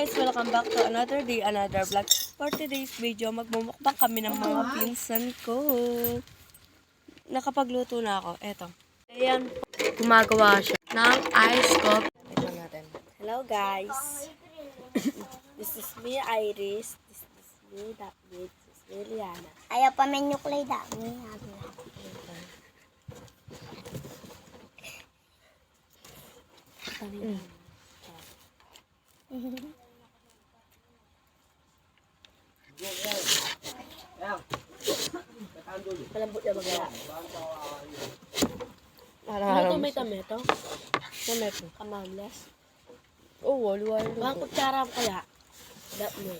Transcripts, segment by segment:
guys! Welcome back to another day, another vlog. For today's video, magmumukbang kami ng mga pinsan ko. Nakapagluto na ako. Eto. Ayan, gumagawa siya ng ice coffee. Ito natin. Hello guys! This is me, Iris. This is me, David. This is me, Liana. Ayaw pa menyuklay dami. Malambot na magawa. Ano may tomato? Tomato. Kamamlas. Oo, wali-wali. Bang kutsara kaya? Dap mo.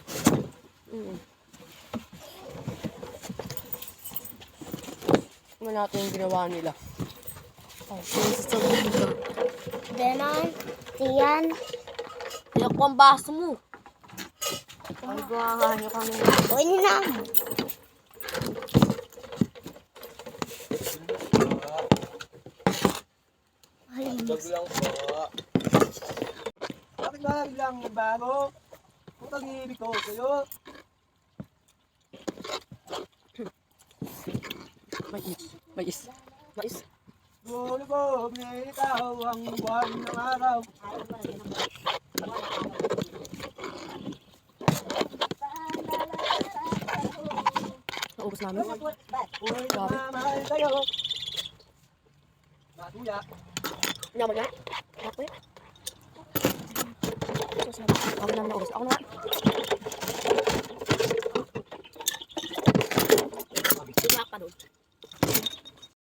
Ano natin yung ginawa nila? Oh, sinasasagot ito. Ganon. Tiyan. Iyak ko ang baso mo. Ay, buhanganyo kami. Uy, ninam. Baglang po. Bakit ba biglang bago? Kung pag-ibig ko sa'yo. Mais. Bulubog na ikaw ang buwan ng araw. Naubos namin. Uy, mamahal sa'yo. Matuya. Nyama nga. Ako eh. Ako naman naubos. Ako na. Iyak pa doon.